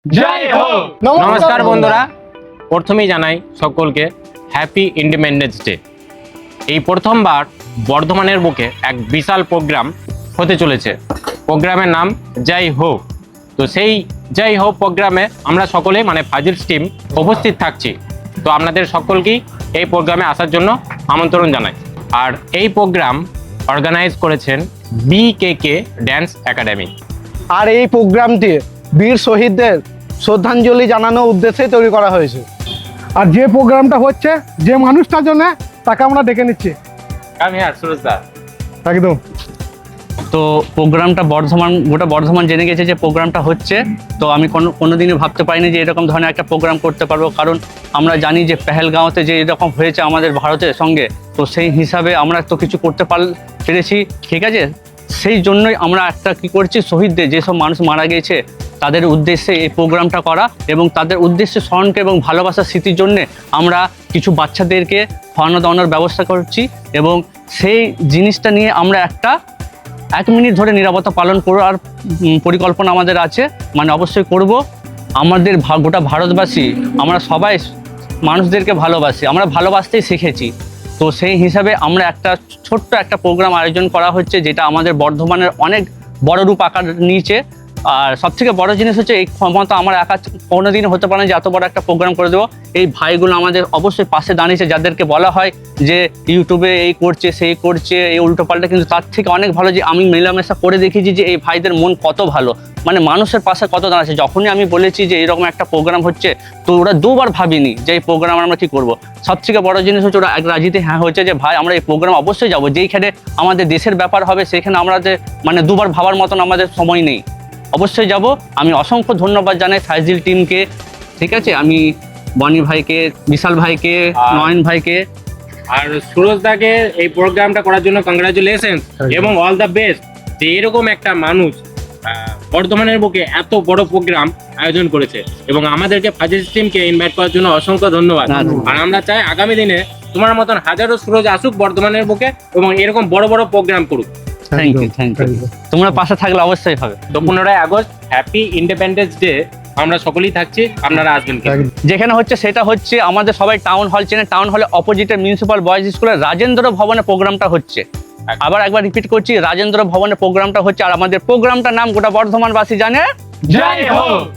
জয় হো। নমস্কার বন্ধুরা, প্রথমেই জানাই সকলকে হ্যাপি ইন্ডিপেন্ডেন্স ডে। এই প্রথমবার বর্ধমানের বুকে এক বিশাল প্রোগ্রাম হতে চলেছে। প্রোগ্রামের নাম জয় হো। তো সেই জয় হো প্রোগ্রামে আমরা সকলে মানে ফাজিলস টিম উপস্থিত থাকছি। তো আপনাদের সকলকেই এই প্রোগ্রামে আসার জন্য আমন্ত্রণ জানাই। আর এই প্রোগ্রাম অর্গানাইজ করেছেন বিকেকে ড্যান্স একাডেমি। আর এই প্রোগ্রামটি বীর শহীদদের শ্রদ্ধাঞ্জলি জানানোর উদ্দেশ্যে তৈরি করা হয়েছে। আর যে প্রোগ্রামটা হচ্ছে যে মানুষটার জন্য তাকে আমরা ডেকে নিচ্ছি একদম। তো প্রোগ্রামটা গোটা বর্ধমান জেনে গেছে যে প্রোগ্রামটা হচ্ছে। তো আমি কোনোদিনই ভাবতে পারিনি যে এরকম ধরনের একটা প্রোগ্রাম করতে পারবো, কারণ আমরা জানি যে পেহেলগাঁওতে যে এরকম হয়েছে আমাদের ভারতের সঙ্গে, তো সেই হিসাবে আমরা তো কিছু করতে পেরেছি, ঠিক আছে। সেই জন্যই আমরা একটা কি করছি, শহীদদের যেসব মানুষ মারা গিয়েছে তাদের উদ্দেশ্যে এই প্রোগ্রামটা করা এবং তাদের উদ্দেশ্যে স্মরণকে এবং ভালোবাসার স্মৃতির জন্যে আমরা কিছু বাচ্চাদেরকে খাওয়ানো দাওয়ানোর ব্যবস্থা করছি এবং সেই জিনিসটা নিয়ে আমরা এক মিনিট ধরে নিরাপত্তা পালন করার পরিকল্পনা আমাদের আছে, মানে অবশ্যই করব। আমাদের গোটা ভারতবাসী আমরা সবাই মানুষদেরকে ভালোবাসি, আমরা ভালোবাসতেই শিখেছি। তো সেই হিসাবে আমরা ছোট্ট একটা প্রোগ্রাম আয়োজন করা হচ্ছে, যেটা আমাদের বর্ধমানের অনেক বড় রূপ আকার নিয়েছে। আর সবথেকে বড় জিনিস হচ্ছে এই ক্ষমতা আমার একা কোনোদিন হতে পারে না যে এত বড় একটা প্রোগ্রাম করে দেবো। এই ভাইগুলো আমাদের অবশ্যই পাশে দাঁড়িয়েছে, যাদেরকে বলা হয় যে ইউটিউবে এই করছে সেই করছে এই উল্টোপাল্টা, কিন্তু তার থেকে অনেক ভালো যে আমি মেলামেশা করে দেখেছি যে এই ভাইদের মন কত ভালো, মানে মানুষের পাশে কত দাঁড়াচ্ছে। যখনই আমি বলেছি যে এরকম একটা প্রোগ্রাম হচ্ছে, তো ওরা দুবার ভাবিনি যে এই প্রোগ্রাম আমরা কী করবো। সবথেকে বড় জিনিস হচ্ছে ওরা এক রাজিতে হ্যাঁ হচ্ছে যে ভাই আমরা এই প্রোগ্রাম অবশ্যই যাবো, যেইখানে আমাদের দেশের ব্যাপার হবে সেখানে আমাদের মানে দুবার ভাবার মতন আমাদের সময় নেই, অবশ্যই যাব। আমি অসংখ্য ধন্যবাদ জানাই ফাইজিল টিমকে, ঠিক আছে। আমি বনি ভাইকে, বিশাল ভাইকে, নয়ন ভাইকে আর সুরজ দাকে এই প্রোগ্রামটা করার জন্য কংগ্রাচুলেশন এবং অল দ্য বেস্ট। যে এরকম একটা মানুষ বর্ধমানের বুকে এত বড় প্রোগ্রাম আয়োজন করেছে এবং আমাদেরকে ফাজিলস টিমকে ইনভাইট করার জন্য অসংখ্য ধন্যবাদ। আর আমরা চাই আগামী দিনে তোমার মতন হাজারো সুরজ আসুক বর্ধমানের বুকে এবং এরকম বড় বড় প্রোগ্রাম করুক। Thank you. তোমরা পাশে থাকলে অবশ্যই হবে। তো 15 আগস্ট হ্যাপি ইন্ডিপেন্ডেন্স ডে, আমরা সকলেই থাকছি, আপনারা আসবেন। যেখানে হচ্ছে সেটা হচ্ছে আমাদের সবাই টাউন হল চেনে, টাউন হলে অপোজিটে মিউনিসিপাল বয়েজ স্কুলের রাজেন্দ্র ভবনে প্রোগ্রামটা হচ্ছে। আবার একবার রিপিট করছি, রাজেন্দ্র ভবনে প্রোগ্রামটা হচ্ছে। আর আমাদের প্রোগ্রামটার নাম গোটা বর্ধমানবাসী জানে, জয় হো।